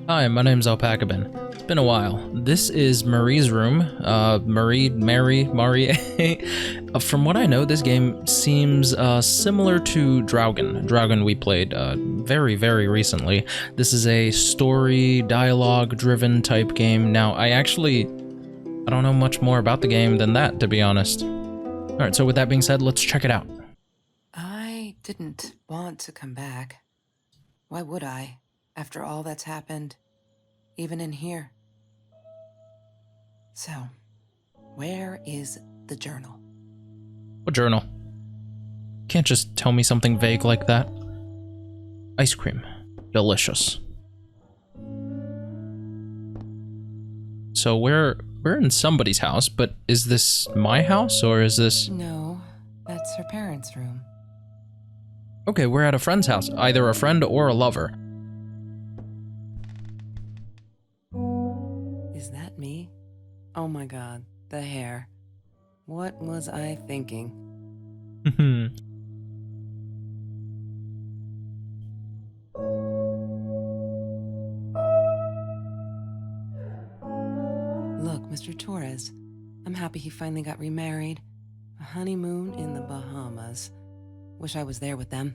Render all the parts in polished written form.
Hi, my name's Alpacapin. It's been a while. This is Marie's room. Marie. From what I know, this game seems similar to Draugen we played very, very recently. This is a story, dialogue-driven type game. Now, I don't know much more about the game than that, to be honest. Alright, so with that being said, let's check it out. I didn't want to come back. Why would I, after all that's happened, even in here? So, where is the journal? What journal? Can't just tell me something vague like that. Ice cream. Delicious. So we're in somebody's house, but is this my house, or is this... No, that's her parents' room. Okay, we're at a friend's house. Either a friend or a lover. Is that me? Oh my god, the hair. What was I thinking? Look, Mr. Torres, I'm happy he finally got remarried. A honeymoon in the Bahamas. Wish I was there with them.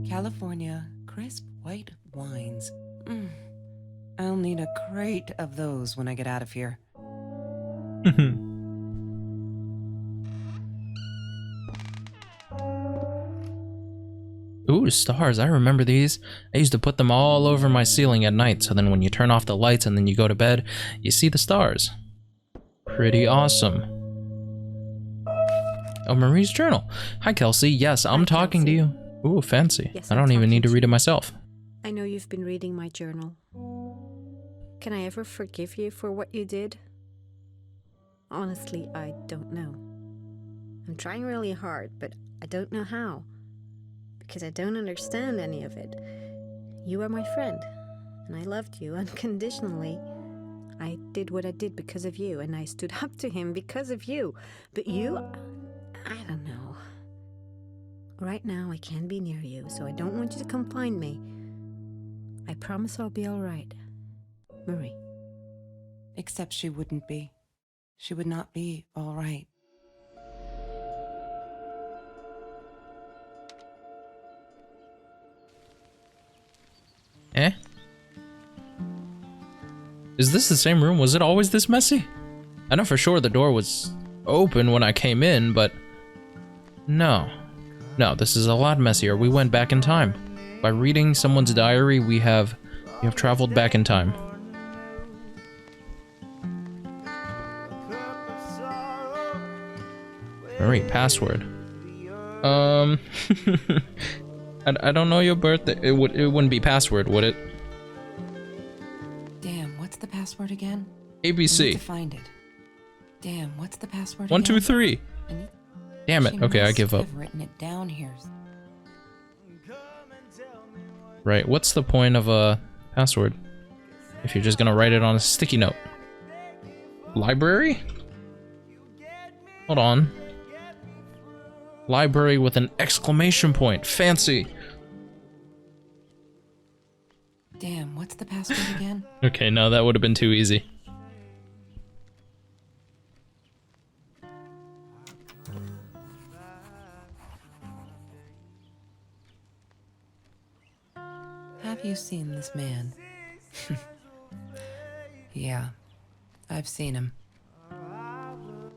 California, crisp white wines. I'll need a crate of those when I get out of here. Ooh, stars, I remember these. I used to put them all over my ceiling at night, so then when you turn off the lights and then you go to bed, you see the stars. Pretty awesome. Oh, Marie's journal. Hi, Kelsey. Yes, I'm talking to you. Ooh, fancy. Yes, I don't even need to read it myself. I know you've been reading my journal. Can I ever forgive you for what you did? Honestly, I don't know. I'm trying really hard, but I don't know how. Because I don't understand any of it. You are my friend, and I loved you unconditionally. I did what I did because of you, and I stood up to him because of you. But you, I don't know. Right now, I can't be near you, so I don't want you to come find me. I promise I'll be all right. Marie. Except she wouldn't be. She would not be all right. Eh? Is this the same room? Was it always this messy? I know for sure the door was open when I came in, but... No. No, this is a lot messier. We went back in time. By reading someone's diary, you have traveled back in time. Marie, password. I don't know your birthday. It wouldn't be password, would it? Damn, what's the password again? ABC. I need to find it. Damn, what's the password 1, again? 2, 3. Damn it. Okay, I give up. I've written it down here. Right, what's the point of a password if you're just gonna write it on a sticky note? Library? Hold on. Library with an exclamation point. Fancy. Damn, what's the password again? Okay, no, that would have been too easy. Have you seen this man? Yeah, I've seen him.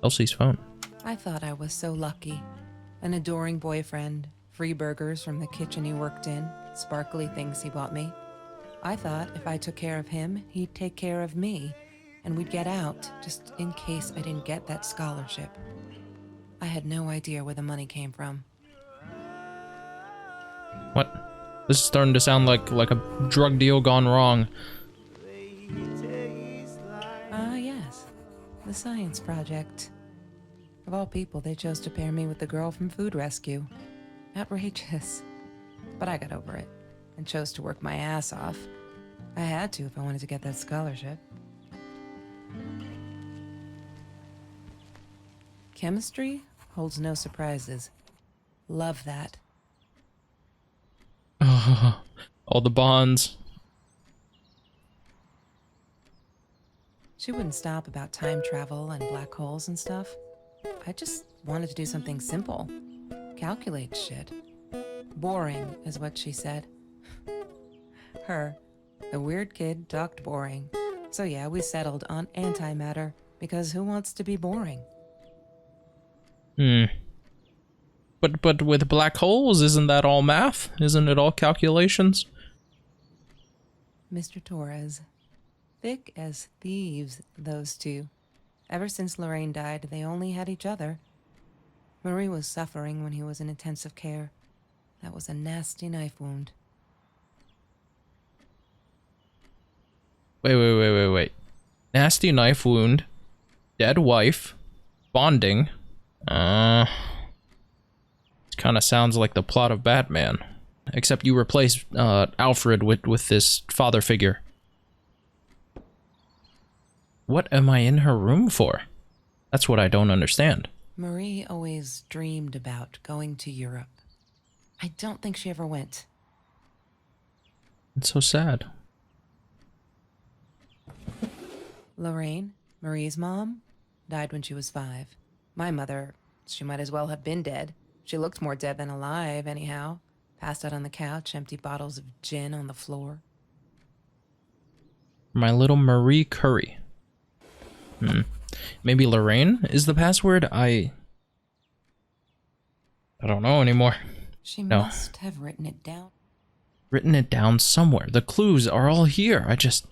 Kelsey's phone. I thought I was so lucky. An adoring boyfriend, free burgers from the kitchen he worked in, sparkly things he bought me. I thought if I took care of him, he'd take care of me, and we'd get out, just in case I didn't get that scholarship. I had no idea where the money came from. What? This is starting to sound like a drug deal gone wrong. Ah, yes. The science project. Of all people, they chose to pair me with the girl from Food Rescue. Outrageous. But I got over it. and chose to work my ass off. I had to if I wanted to get that scholarship. Chemistry holds no surprises. Love that. All the bonds. She wouldn't stop about time travel and black holes and stuff. I just wanted to do something simple. Calculate shit. Boring is what she said. Her, the weird kid, talked boring. So yeah, we settled on antimatter, because who wants to be boring? But with black holes, isn't that all math? Isn't it all calculations? Mr. Torres. Thick as thieves, those two. Ever since Lorraine died, they only had each other. Marie was suffering when he was in intensive care. That was a nasty knife wound. Wait. Nasty knife wound. Dead wife. Bonding. It kind of sounds like the plot of Batman. Except you replace Alfred with this father figure. What am I in her room for? That's what I don't understand. Marie always dreamed about going to Europe. I don't think she ever went. It's so sad. Lorraine, Marie's mom, died when she was 5. My mother, she might as well have been dead. She looked more dead than alive, anyhow. Passed out on the couch, empty bottles of gin on the floor. My little Marie Curie. Maybe Lorraine is the password? I don't know anymore. She must have written it down. Written it down somewhere. The clues are all here. I just...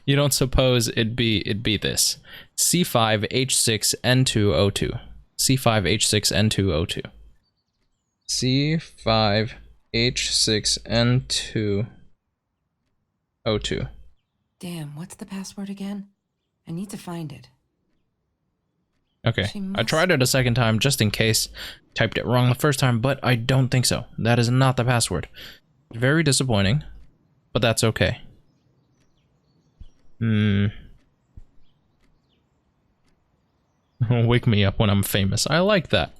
You don't suppose it'd be this. C5H6N2O2. C5H6N2O2. C5H6N2O2. Damn, what's the password again? I need to find it. Okay, I tried it a second time just in case. Typed it wrong the first time, but I don't think so. That is not the password. Very disappointing, but that's okay. Wake me up when I'm famous. I like that.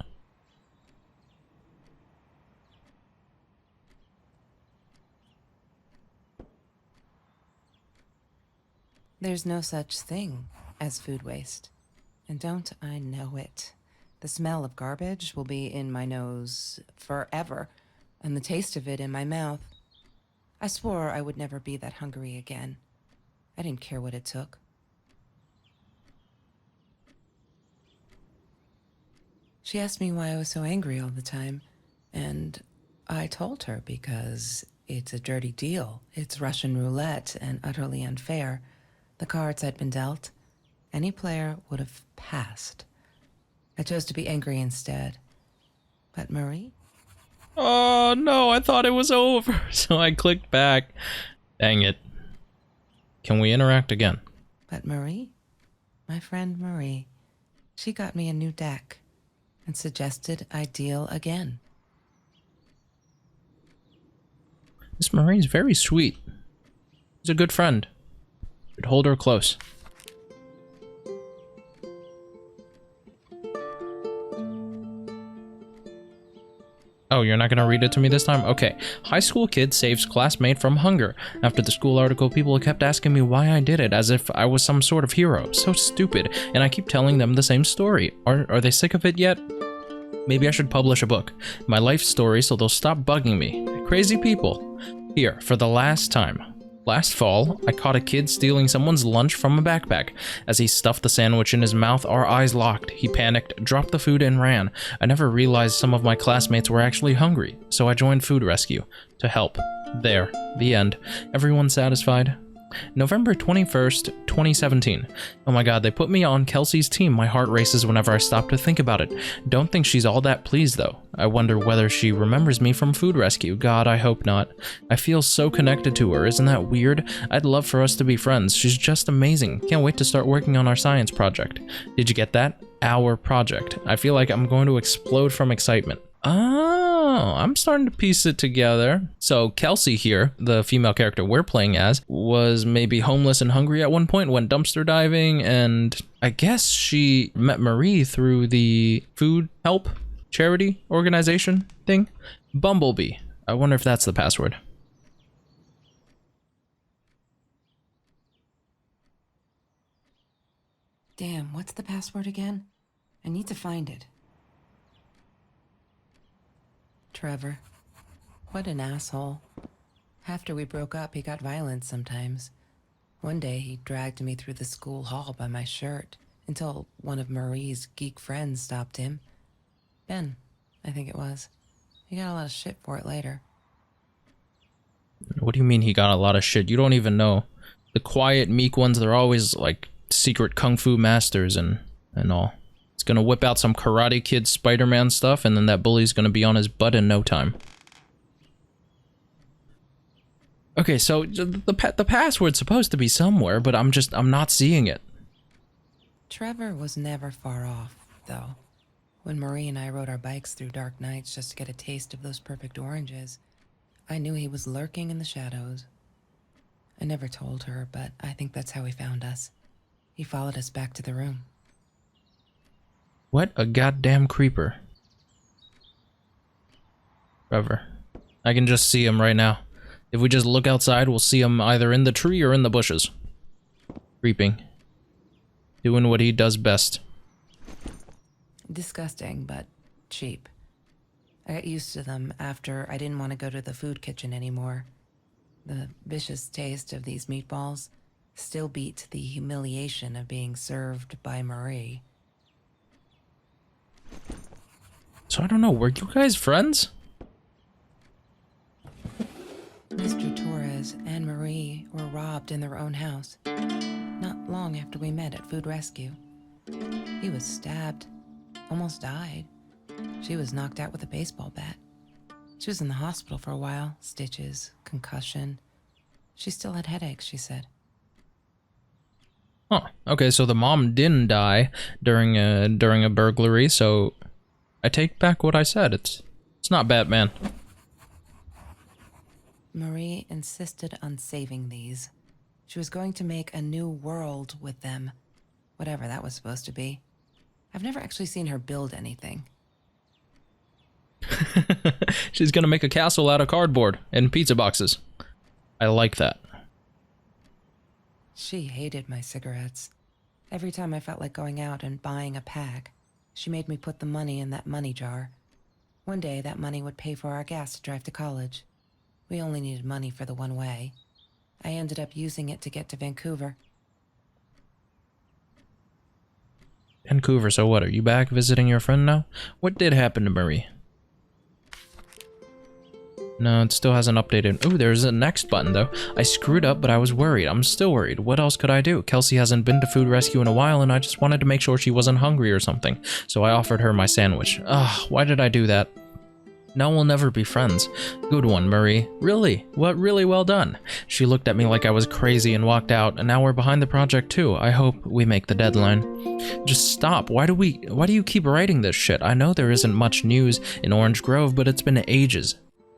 There's no such thing as food waste. And don't I know it? The smell of garbage will be in my nose forever, and the taste of it in my mouth. I swore I would never be that hungry again. I didn't care what it took. She asked me why I was so angry all the time, and I told her because it's a dirty deal. It's Russian roulette and utterly unfair. The cards had been dealt. Any player would have passed. I chose to be angry instead. But Marie? Oh no, I thought it was over, so I clicked back. Dang it. Can we interact again? But Marie? My friend Marie. She got me a new deck and suggested I deal again. This Marie's very sweet. She's a good friend. Should hold her close. Oh, you're not gonna read it to me this time? Okay. High school kid saves classmate from hunger. After the school article, people kept asking me why I did it, as if I was some sort of hero. So stupid. And I keep telling them the same story. Are they sick of it yet? Maybe I should publish a book. My life story, so they'll stop bugging me. Crazy people. Here, for the last time. Last fall, I caught a kid stealing someone's lunch from a backpack. As he stuffed the sandwich in his mouth, our eyes locked. He panicked, dropped the food, and ran. I never realized some of my classmates were actually hungry, so I joined food rescue to help. There. The end. Everyone satisfied? November 21st, 2017. Oh my god, they put me on Kelsey's team. My heart races whenever I stop to think about it. Don't think she's all that pleased though. I wonder whether she remembers me from food rescue. God, I hope not. I feel so connected to her. Isn't that weird? I'd love for us to be friends. She's just amazing. Can't wait to start working on our science project. Did you get that? Our project. I feel like I'm going to explode from excitement. Oh, I'm starting to piece it together. So Kelsey here, the female character we're playing as, was maybe homeless and hungry at one point, went dumpster diving, and I guess she met Marie through the food help charity organization thing. Bumblebee. I wonder if that's the password. Damn, what's the password again? I need to find it. Trevor. What an asshole. After we broke up, he got violent sometimes. One day, he dragged me through the school hall by my shirt until one of Marie's geek friends stopped him. Ben, I think it was. He got a lot of shit for it later. What do you mean he got a lot of shit? You don't even know. The quiet, meek ones, they're always like secret kung fu masters and all. He's gonna whip out some Karate Kid Spider-Man stuff, and then that bully's gonna be on his butt in no time. Okay, so the password's supposed to be somewhere, but I'm not seeing it. Trevor was never far off, though. When Marie and I rode our bikes through dark nights just to get a taste of those perfect oranges, I knew he was lurking in the shadows. I never told her, but I think that's how he found us. He followed us back to the room. What a goddamn creeper. Trevor. I can just see him right now. If we just look outside, we'll see him either in the tree or in the bushes. Creeping. Doing what he does best. Disgusting, but cheap. I got used to them after I didn't want to go to the food kitchen anymore. The vicious taste of these meatballs still beat the humiliation of being served by Marie. So I don't know, were you guys friends? Mr. Torres and Marie were robbed in their own house, not long after we met at Food Rescue. He was stabbed, almost died. She was knocked out with a baseball bat. She was in the hospital for a while, stitches, concussion. She still had headaches, she said. Huh. Okay, so the mom didn't die during a burglary, so I take back what I said. It's not Batman. Marie insisted on saving these. She was going to make a new world with them, whatever that was supposed to be. I've never actually seen her build anything. She's gonna make a castle out of cardboard and pizza boxes. I like that. She hated my cigarettes. Every time I felt like going out and buying a pack, she made me put the money in that money jar. One day, that money would pay for our gas to drive to college. We only needed money for the one way. I ended up using it to get to Vancouver. Vancouver, so what, are you back visiting your friend now? What did happen to Marie? No, it still hasn't updated. Ooh, there's a next button though. I screwed up, but I was worried. I'm still worried. What else could I do? Kelsey hasn't been to Food Rescue in a while, and I just wanted to make sure she wasn't hungry or something. So I offered her my sandwich. Ugh, why did I do that? Now we'll never be friends. Good one, Marie. Really? What? Really well done. She looked at me like I was crazy and walked out, and now we're behind the project too. I hope we make the deadline. Just stop. Why do you keep writing this shit? I know there isn't much news in Orange Grove, but it's been ages.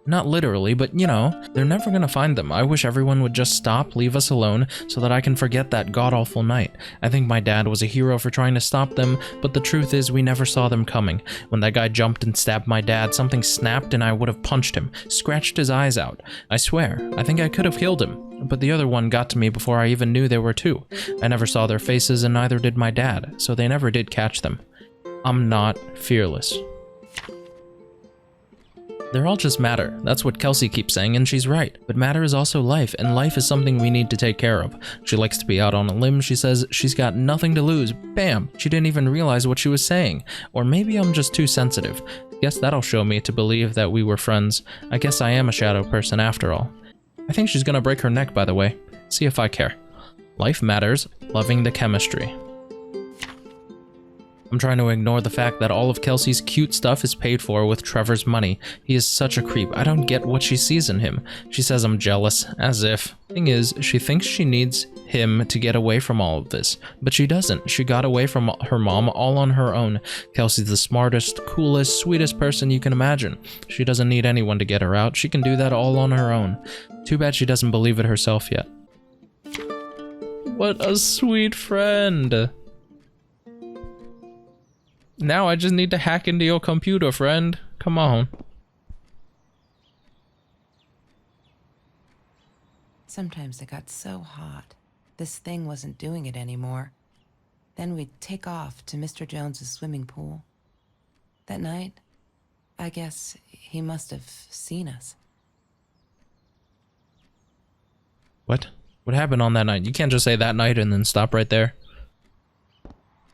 Not literally, but you know, they're never gonna find them. I wish everyone would just stop, leave us alone, so that I can forget that god-awful night. I think my dad was a hero for trying to stop them, but the truth is we never saw them coming. When that guy jumped and stabbed my dad, something snapped and I would have punched him, scratched his eyes out. I swear, I think I could have killed him, but the other one got to me before I even knew there were two. I never saw their faces and neither did my dad, so they never did catch them. I'm not fearless. They're all just matter. That's what Kelsey keeps saying, and she's right. But matter is also life, and life is something we need to take care of. She likes to be out on a limb. She says she's got nothing to lose. Bam! She didn't even realize what she was saying. Or maybe I'm just too sensitive. Guess that'll show me to believe that we were friends. I guess I am a shadow person after all. I think she's gonna break her neck, by the way. See if I care. Life matters. Loving the chemistry. I'm trying to ignore the fact that all of Kelsey's cute stuff is paid for with Trevor's money. He is such a creep. I don't get what she sees in him. She says I'm jealous, as if. Thing is, she thinks she needs him to get away from all of this, but she doesn't. She got away from her mom all on her own. Kelsey's the smartest, coolest, sweetest person you can imagine. She doesn't need anyone to get her out. She can do that all on her own. Too bad she doesn't believe it herself yet. What a sweet friend. Now I just need to hack into your computer, friend. Come on. Sometimes it got so hot, this thing wasn't doing it anymore. Then we'd take off to Mr. Jones's swimming pool. That night, I guess he must have seen us. What? What happened on that night? You can't just say that night and then stop right there.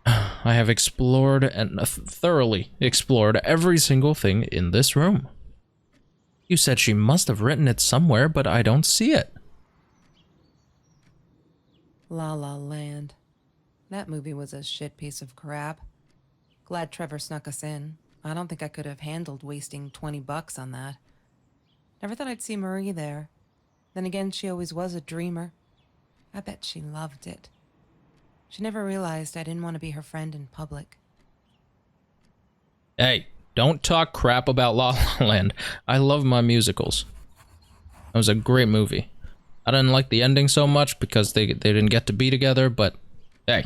I have explored and thoroughly explored every single thing in this room. You said she must have written it somewhere, but I don't see it. La La Land. That movie was a shit piece of crap. Glad Trevor snuck us in. I don't think I could have handled wasting $20 on that. Never thought I'd see Marie there. Then again, she always was a dreamer. I bet she loved it. She never realized I didn't want to be her friend in public. Hey, don't talk crap about La La Land. I love my musicals. It was a great movie. I didn't like the ending so much because they didn't get to be together, but hey,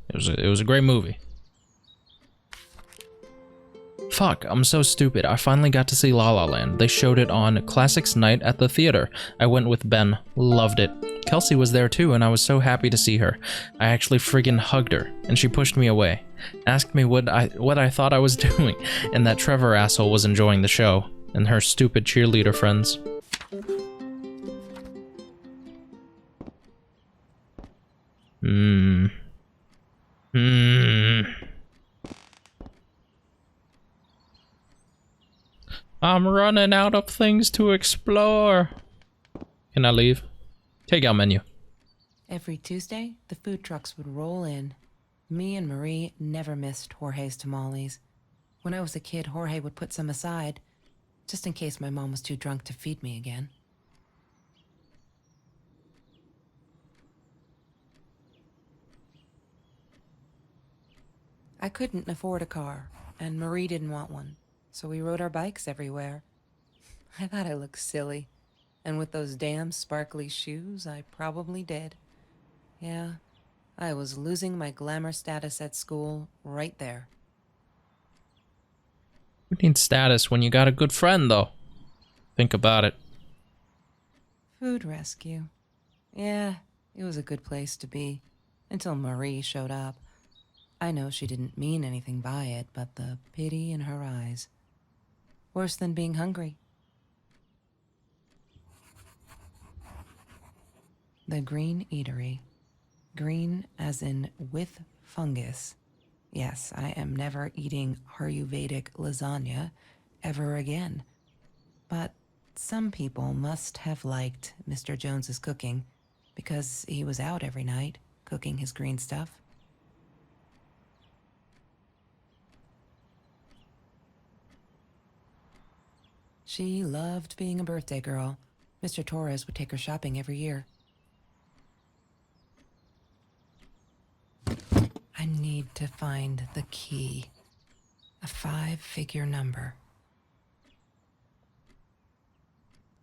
it was a great movie. Fuck, I'm so stupid. I finally got to see La La Land. They showed it on Classics Night at the theater. I went with Ben. Loved it. Kelsey was there too, and I was so happy to see her. I actually friggin' hugged her, and she pushed me away. Asked me what I thought I was doing, and that Trevor asshole was enjoying the show, and her stupid cheerleader friends. I'm running out of things to explore. Can I leave? Take out menu. Every Tuesday, the food trucks would roll in. Me and Marie never missed Jorge's tamales. When I was a kid, Jorge would put some aside, just in case my mom was too drunk to feed me again. I couldn't afford a car, and Marie didn't want one, so we rode our bikes everywhere. I thought I looked silly, and with those damn sparkly shoes, I probably did. Yeah, I was losing my glamour status at school right there. Who needs status when you got a good friend, though? Think about it. Food rescue. Yeah, it was a good place to be, until Marie showed up. I know she didn't mean anything by it, but the pity in her eyes. Worse than being hungry. The Green Eatery. Green as in with fungus. Yes, I am never eating Ayurvedic lasagna ever again. But some people must have liked Mr. Jones's cooking because he was out every night cooking his green stuff. She loved being a birthday girl. Mr. Torres would take her shopping every year. I need to find the key. A 5-figure number.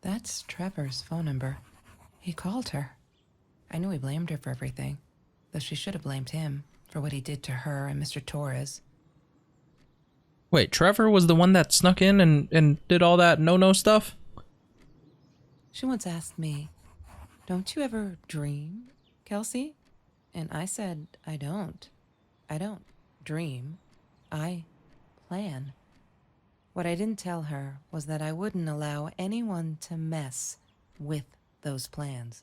That's Trevor's phone number. He called her. I knew he blamed her for everything, though she should have blamed him for what he did to her and Mr. Torres. Wait, Trevor was the one that snuck in and did all that no-no stuff? She once asked me, "Don't you ever dream, Kelsey?" And I said, I don't. I don't dream. I plan. What I didn't tell her was that I wouldn't allow anyone to mess with those plans.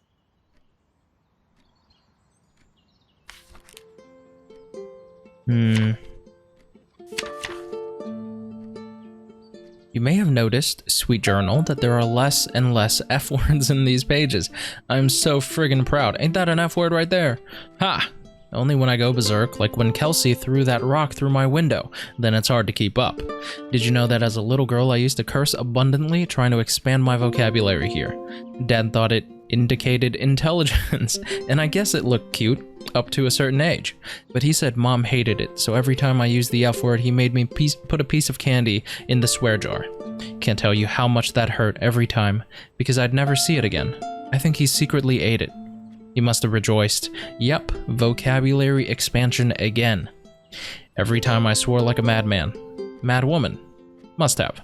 You may have noticed, Sweet Journal, that there are less and less F words in these pages. I'm so friggin' proud. Ain't that an F word right there? Ha! Only when I go berserk, like when Kelsey threw that rock through my window, then it's hard to keep up. Did you know that as a little girl I used to curse abundantly, trying to expand my vocabulary here? Dad thought it indicated intelligence, and I guess it looked cute, up to a certain age. But he said Mom hated it, so every time I used the F word, he made me put a piece of candy in the swear jar. Can't tell you how much that hurt every time, because I'd never see it again. I think he secretly ate it. He must have rejoiced. Yep, vocabulary expansion again. Every time I swore like a madman. Mad woman. Must have.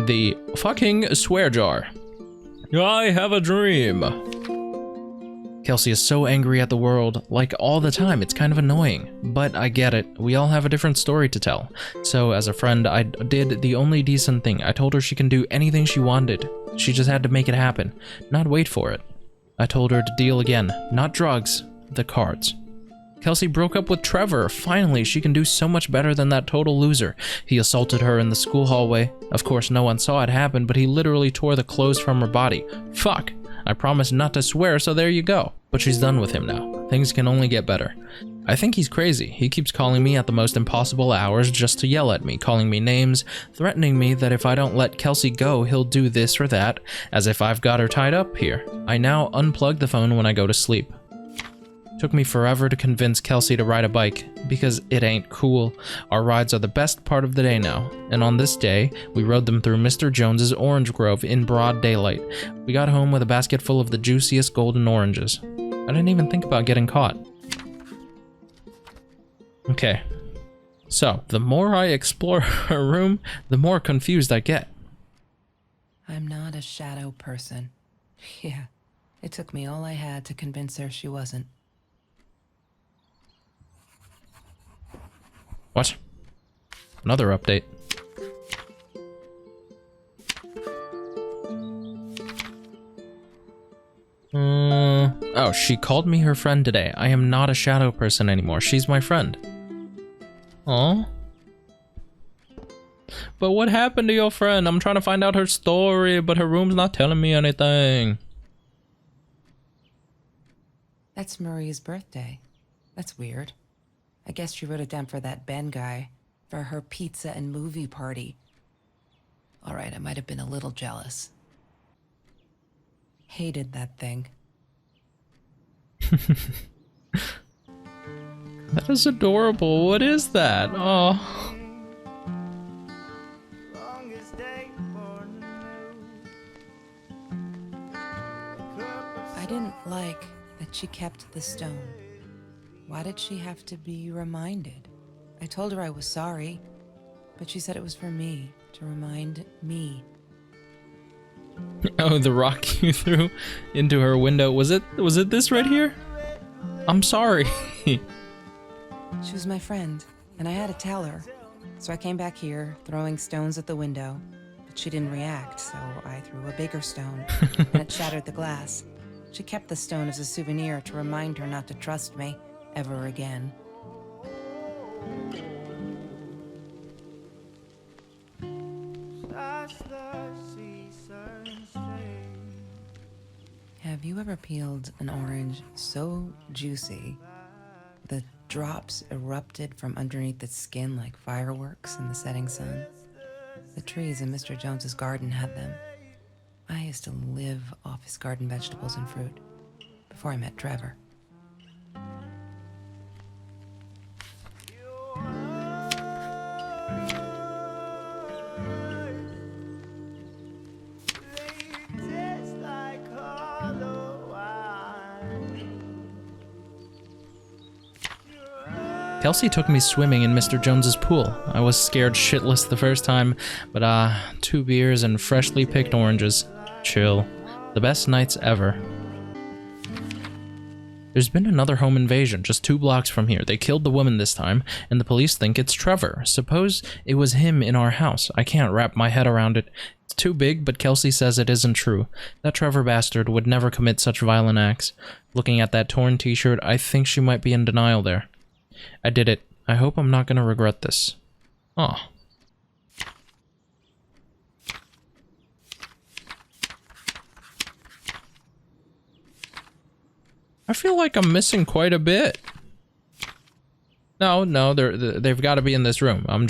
The fucking swear jar. I have a dream. Kelsey is so angry at the world, like all the time. It's kind of annoying, but I get it. We all have a different story to tell. So as a friend, I did the only decent thing. I told her she can do anything she wanted. She just had to make it happen, not wait for it. I told her to deal again, not drugs, the cards. Kelsey broke up with Trevor. Finally, she can do so much better than that total loser. He assaulted her in the school hallway. Of course, no one saw it happen, but he literally tore the clothes from her body. Fuck. I promised not to swear, so there you go. But she's done with him now. Things can only get better. I think he's crazy. He keeps calling me at the most impossible hours just to yell at me, calling me names, threatening me that if I don't let Kelsey go, he'll do this or that, as if I've got her tied up here. I now unplug the phone when I go to sleep. Took me forever to convince Kelsey to ride a bike, because it ain't cool. Our rides are the best part of the day now, and on this day, we rode them through Mr. Jones's orange grove in broad daylight. We got home with a basket full of the juiciest golden oranges. I didn't even think about getting caught. Okay, so the more I explore her room, the more confused I get. I'm not a shadow person. Yeah, it took me all I had to convince her she wasn't. What? Another update. Oh, she called me her friend today. I am not a shadow person anymore. She's my friend. Aw. But what happened to your friend? I'm trying to find out her story, but her room's not telling me anything. That's Marie's birthday. That's weird. I guess she wrote it down for that Ben guy, for her pizza and movie party. All right, I might have been a little jealous. Hated that thing. That is adorable. What is that? Oh. I didn't like that she kept the stone. Why did she have to be reminded? I told her I was sorry, but she said it was for me, to remind me. Oh, the rock you threw into her window. Was it this right here? I'm sorry. She was my friend, and I had to tell her. So I came back here, throwing stones at the window, but she didn't react, so I threw a bigger stone, and it shattered the glass. She kept the stone as a souvenir to remind her not to trust me ever again. Have you ever peeled an orange so juicy the drops erupted from underneath its skin like fireworks in the setting sun? The trees in Mr. Jones's garden had them. I used to live off his garden vegetables and fruit before I met Trevor. Kelsey took me swimming in Mr. Jones's pool. I was scared shitless the first time, but 2 beers and freshly picked oranges. Chill. The best nights ever. There's been another home invasion just 2 blocks from here. They killed the woman this time, and the police think it's Trevor. Suppose it was him in our house. I can't wrap my head around it. It's too big, but Kelsey says it isn't true. That Trevor bastard would never commit such violent acts. Looking at that torn t-shirt, I think she might be in denial there. I did it. I hope I'm not gonna regret this. Aw. I feel like I'm missing quite a bit. No, they've got to be in this room. I'm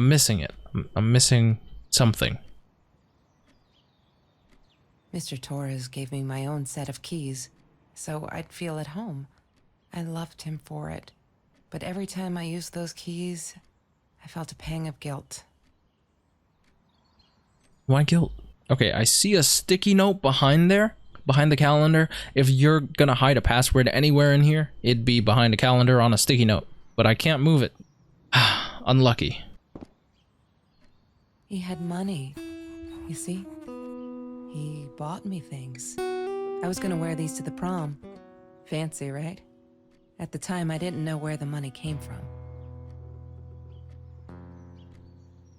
missing it. I'm missing something. Mr. Torres gave me my own set of keys, so I'd feel at home. I loved him for it. But every time I used those keys, I felt a pang of guilt. Why guilt? Okay, I see a sticky note behind there, behind the calendar. If you're gonna hide a password anywhere in here, it'd be behind a calendar on a sticky note. But I can't move it. Unlucky. He had money, you see? He bought me things. I was gonna wear these to the prom. Fancy, right? At the time, I didn't know where the money came from.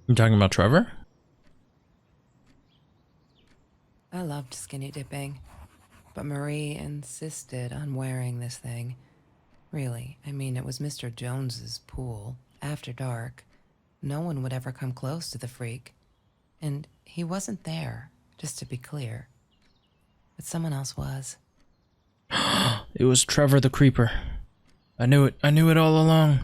You talking about Trevor? I loved skinny dipping, but Marie insisted on wearing this thing. Really, I mean, it was Mr. Jones's pool, after dark. No one would ever come close to the freak. And he wasn't there, just to be clear. But someone else was. It was Trevor the Creeper. I knew it all along.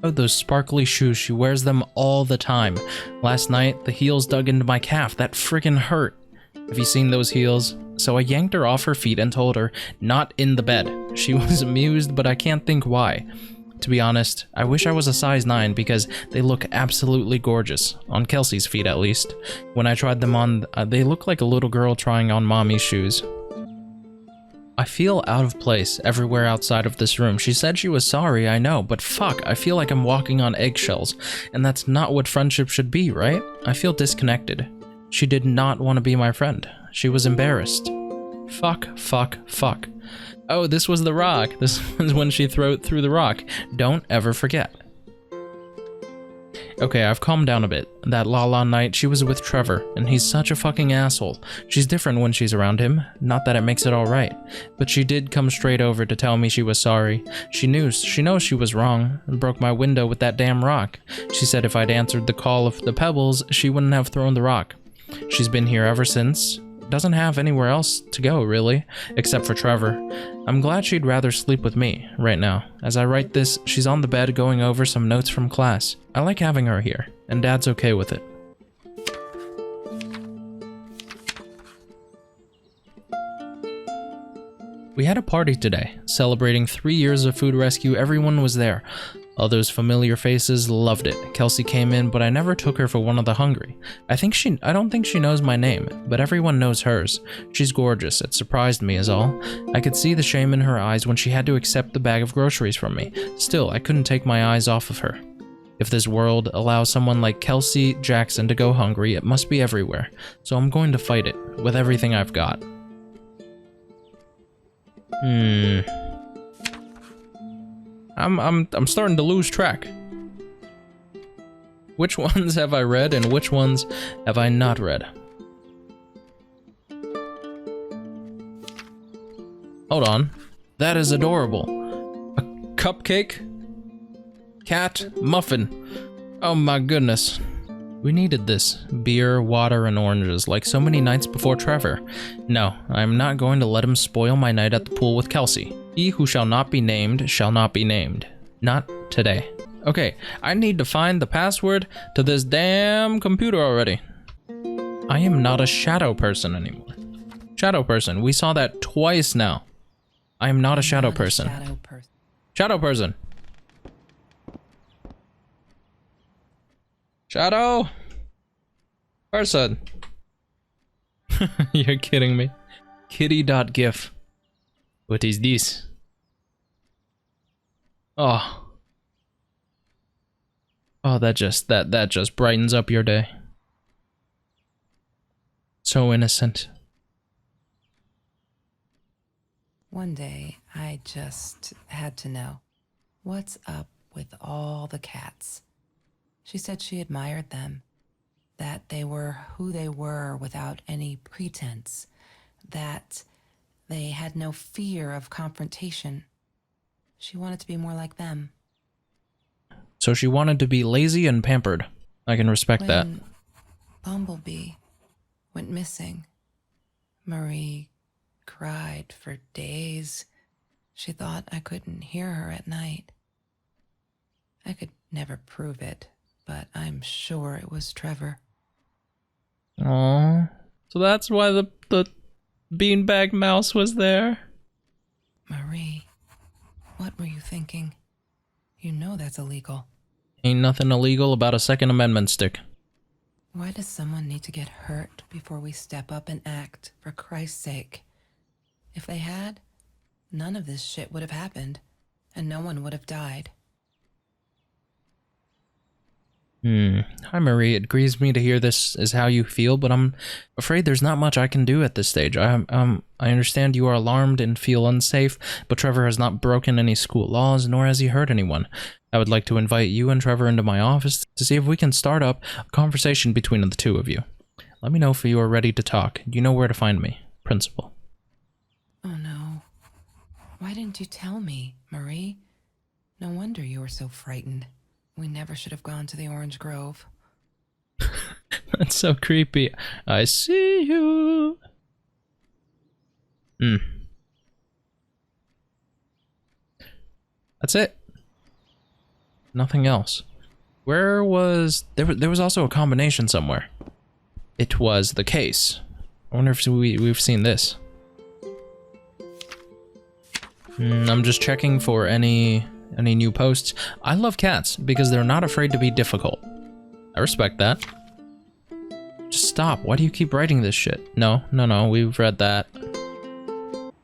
Oh, those sparkly shoes, she wears them all the time. Last night, the heels dug into my calf. That friggin' hurt. Have you seen those heels? So I yanked her off her feet and told her, not in the bed. She was amused, but I can't think why. To be honest, I wish I was a size 9 because they look absolutely gorgeous. On Kelsey's feet, at least. When I tried them on, they look like a little girl trying on mommy's shoes. I feel out of place everywhere outside of this room. She said she was sorry, I know, but fuck, I feel like I'm walking on eggshells, and that's not what friendship should be, right? I feel disconnected. She did not want to be my friend. She was embarrassed. Fuck. Oh, this was the rock. This was when she threw the rock. Don't ever forget. Okay, I've calmed down a bit. That La night, she was with Trevor, and he's such a fucking asshole. She's different when she's around him, not that it makes it alright. But she did come straight over to tell me she was sorry. She knows she was wrong, and broke my window with that damn rock. She said if I'd answered the call of the pebbles, she wouldn't have thrown the rock. She's been here ever since. Doesn't have anywhere else to go, really, except for Trevor. I'm glad she'd rather sleep with me right now. As I write this, she's on the bed going over some notes from class. I like having her here, and Dad's okay with it. We had a party today, celebrating 3 years of food rescue. Everyone was there. All those familiar faces loved it. Kelsey came in, but I never took her for one of the hungry. I don't think she knows my name, but everyone knows hers. She's gorgeous. It surprised me is all. I could see the shame in her eyes when she had to accept the bag of groceries from me. Still, I couldn't take my eyes off of her. If this world allows someone like Kelsey Jackson to go hungry, it must be everywhere. So I'm going to fight it with everything I've got. I'm starting to lose track. Which ones have I read and which ones have I not read? Hold on. That is adorable. A cupcake? Cat? Muffin. Oh my goodness. We needed this. Beer, water, and oranges, like so many nights before Trevor. No, I'm not going to let him spoil my night at the pool with Kelsey. He who shall not be named shall not be named. Not today. Okay, I need to find the password to this damn computer already. I am not a shadow person anymore. Shadow person, we saw that twice now. I am not a shadow person. Shadow person. Shadow person. You're kidding me. Kitty.gif. What is this? Oh. Oh, that just brightens up your day. So innocent. One day, I just had to know. What's up with all the cats? She said she admired them, that they were who they were without any pretense, that they had no fear of confrontation. She wanted to be more like them. So she wanted to be lazy and pampered. I can respect that. When Bumblebee went missing, Marie cried for days. She thought I couldn't hear her at night. I could never prove it, but I'm sure it was Trevor. Aww. So that's why the beanbag mouse was there? Marie, what were you thinking? You know that's illegal. Ain't nothing illegal about a Second Amendment stick. Why does someone need to get hurt before we step up and act, for Christ's sake? If they had, none of this shit would have happened, and no one would have died. Hi, Marie. It grieves me to hear this is how you feel, but I'm afraid there's not much I can do at this stage. I understand you are alarmed and feel unsafe, but Trevor has not broken any school laws, nor has he hurt anyone. I would like to invite you and Trevor into my office to see if we can start up a conversation between the two of you. Let me know if you are ready to talk. You know where to find me, Principal. Oh no. Why didn't you tell me, Marie? No wonder you were so frightened. We never should have gone to the Orange Grove. That's so creepy. I see you. That's it. Nothing else. Where was... There was also a combination somewhere. It was the case. I wonder if we've seen this. I'm just checking for any new posts. I love cats because they're not afraid to be difficult. I respect that. Just stop. Why do you keep writing this shit? No, we've read that.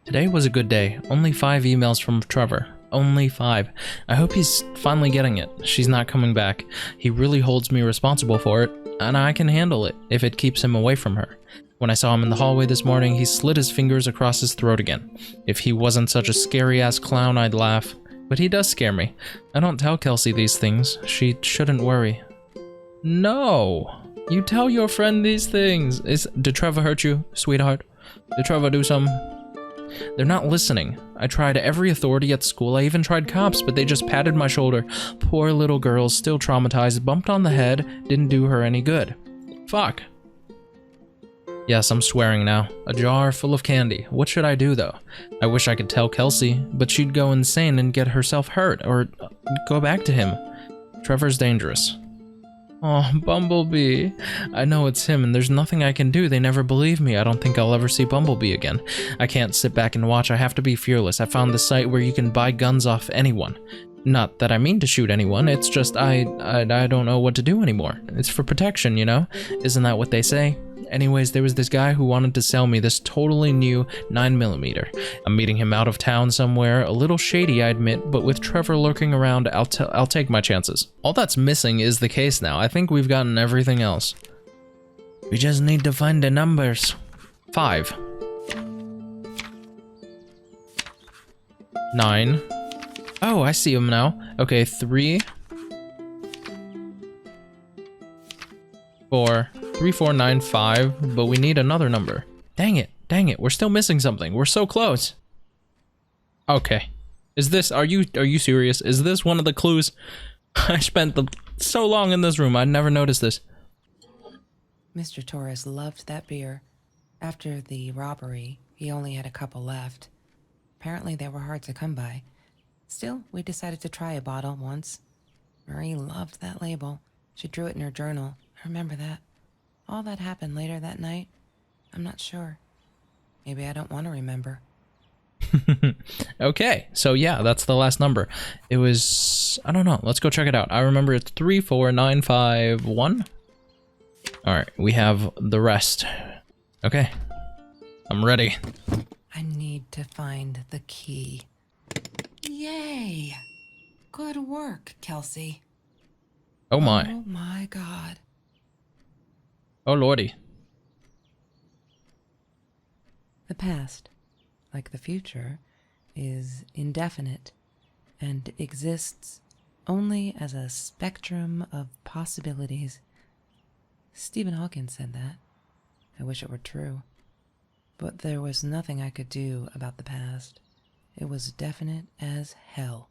Today was a good day. Only 5 emails from Trevor. Only 5. I hope he's finally getting it. She's not coming back. He really holds me responsible for it, and I can handle it if it keeps him away from her. When I saw him in the hallway this morning, he slid his fingers across his throat again. If he wasn't such a scary-ass clown, I'd laugh. But he does scare me. I don't tell Kelsey these things. She shouldn't worry. No! You tell your friend these things. Did Trevor hurt you, sweetheart? Did Trevor do something? They're not listening. I tried every authority at school. I even tried cops, but they just patted my shoulder. Poor little girl, still traumatized, bumped on the head, didn't do her any good. Fuck. Yes, I'm swearing now. A jar full of candy. What should I do, though? I wish I could tell Kelsey, but she'd go insane and get herself hurt, or go back to him. Trevor's dangerous. Oh, Bumblebee. I know it's him, and there's nothing I can do. They never believe me. I don't think I'll ever see Bumblebee again. I can't sit back and watch. I have to be fearless. I found the site where you can buy guns off anyone. Not that I mean to shoot anyone. It's just I don't know what to do anymore. It's for protection, you know? Isn't that what they say? Anyways, there was this guy who wanted to sell me this totally new 9mm. I'm meeting him out of town somewhere, a little shady, I admit, but with Trevor lurking around, I'll take my chances. All that's missing is the case now. I think we've gotten everything else. We just need to find the numbers. 5. 9. Oh, I see him now. Okay, 3. 4. 3, 4, 9, 5, but we need another number. Dang it, we're still missing something. We're so close. Okay. Is this, are you serious? Is this one of the clues? I spent so long in this room, I'd never noticed this. Mr. Torres loved that beer. After the robbery, he only had a couple left. Apparently they were hard to come by. Still, we decided to try a bottle once. Marie loved that label. She drew it in her journal. I remember that. All that happened later that night, I'm not sure. Maybe I don't want to remember. Okay, so yeah, that's the last number. It was, I don't know, let's go check it out. I remember it's 3, 4, 9, 5, 1. Alright, we have the rest. Okay, I'm ready. I need to find the key. Yay! Good work, Kelsey. Oh my. Oh my god. Oh lordy. The past, like the future, is indefinite and exists only as a spectrum of possibilities. Stephen Hawking said that. I wish it were true. But there was nothing I could do about the past. It was definite as hell.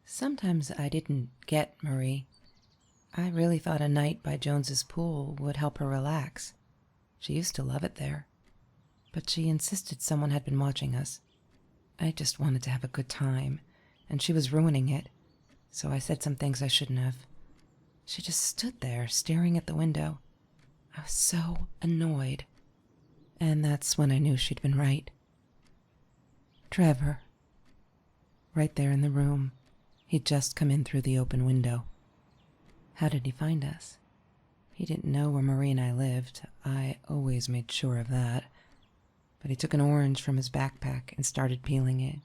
Sometimes I didn't get Marie. I really thought a night by Jones's pool would help her relax. She used to love it there. But she insisted someone had been watching us. I just wanted to have a good time, and she was ruining it, so I said some things I shouldn't have. She just stood there, staring at the window. I was so annoyed. And that's when I knew she'd been right. Trevor. Right there in the room. He'd just come in through the open window. How did he find us? He didn't know where Marie and I lived. I always made sure of that. But he took an orange from his backpack and started peeling it.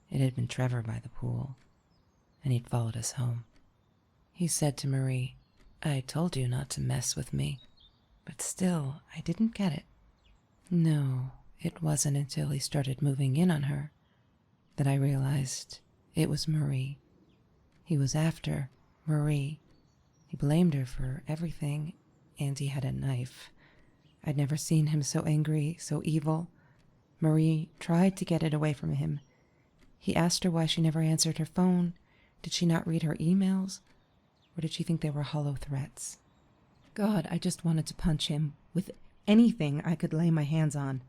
It had been Trevor by the pool, and he'd followed us home. He said to Marie, "I told you not to mess with me." But still, I didn't get it. No, it wasn't until he started moving in on her that I realized it was Marie. He was after Marie. He blamed her for everything, and he had a knife. I'd never seen him so angry, so evil. Marie tried to get it away from him. He asked her why she never answered her phone. Did she not read her emails? Or did she think they were hollow threats? God, I just wanted to punch him with anything I could lay my hands on.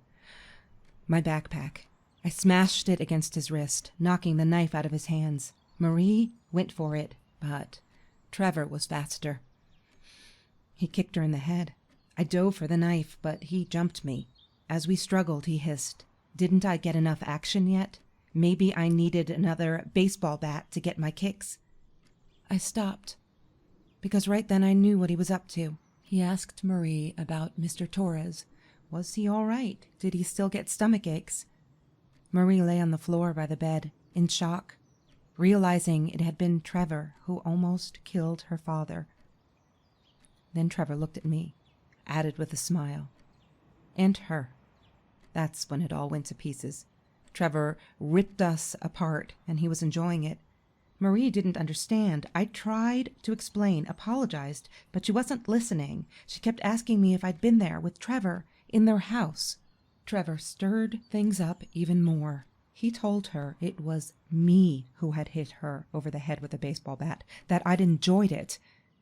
My backpack. I smashed it against his wrist, knocking the knife out of his hands. Marie went for it, but Trevor was faster. He kicked her in the head. I dove for the knife, but he jumped me. As we struggled, he hissed, "Didn't I get enough action yet? Maybe I needed another baseball bat to get my kicks." I stopped, because right then I knew what he was up to. He asked Marie about Mr. Torres. Was he all right? Did he still get stomach aches? Marie lay on the floor by the bed, in shock, realizing it had been Trevor who almost killed her father. Then Trevor looked at me, added with a smile. And her. That's when it all went to pieces. Trevor ripped us apart, and he was enjoying it. Marie didn't understand. I tried to explain, apologized, but she wasn't listening. She kept asking me if I'd been there with Trevor in their house. Trevor stirred things up even more. He told her it was me who had hit her over the head with a baseball bat, that I'd enjoyed it.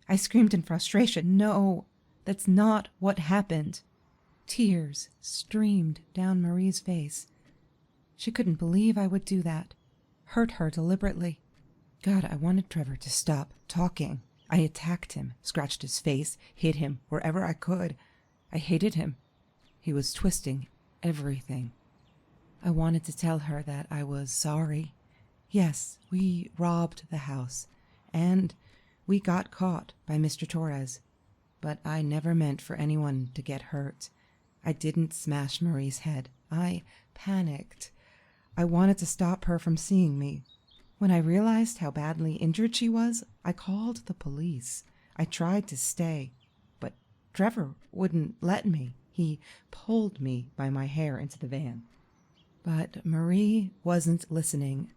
I screamed in frustration, "No, that's not what happened." Tears streamed down Marie's face. She couldn't believe I would do that, hurt her deliberately. God, I wanted Trevor to stop talking. I attacked him, scratched his face, hit him wherever I could. I hated him. He was twisting everything. I wanted to tell her that I was sorry. Yes, we robbed the house, and we got caught by Mr. Torres. But I never meant for anyone to get hurt. I didn't smash Marie's head. I panicked. I wanted to stop her from seeing me. When I realized how badly injured she was, I called the police. I tried to stay, but Trevor wouldn't let me. He pulled me by my hair into the van. But Marie wasn't listening.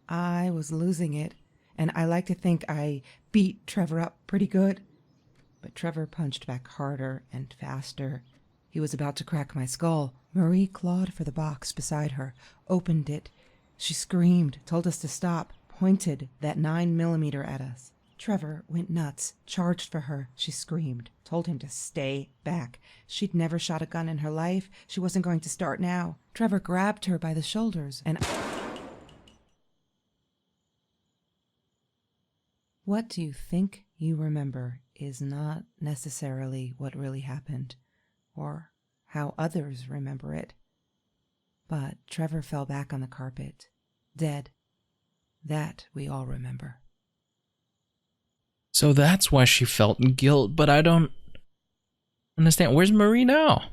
I was losing it, and I like to think I beat Trevor up pretty good. But Trevor punched back harder and faster. He was about to crack my skull. Marie clawed for the box beside her, opened it. She screamed, told us to stop, pointed that 9mm at us. Trevor went nuts, charged for her. She screamed, told him to stay back. She'd never shot a gun in her life. She wasn't going to start now. Trevor grabbed her by the shoulders and... What do you think you remember is not necessarily what really happened, or how others remember it. But Trevor fell back on the carpet, dead. That we all remember. So that's why she felt guilt, but I don't understand. Where's Marie now?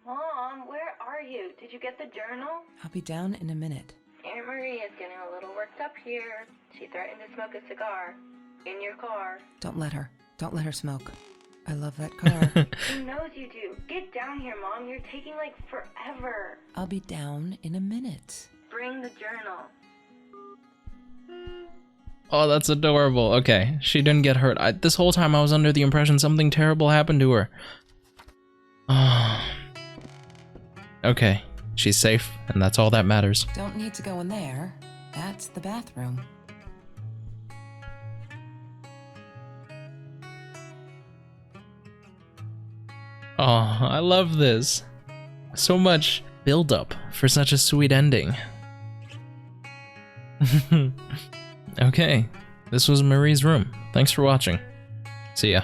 Mom, where are you? Did you get the journal? I'll be down in a minute. Aunt Marie is getting a little worked up here. She threatened to smoke a cigar. In your car. Don't let her. Don't let her smoke. I love that car. She knows you do. Get down here, Mom. You're taking, like, forever. I'll be down in a minute. Bring the journal. Oh, that's adorable. Okay, she didn't get hurt. This whole time I was under the impression something terrible happened to her. Oh. Okay, she's safe, and that's all that matters. Don't need to go in there. That's the bathroom. Oh, I love this. So much build-up for such a sweet ending. Okay, this was Marie's room. Thanks for watching. See ya.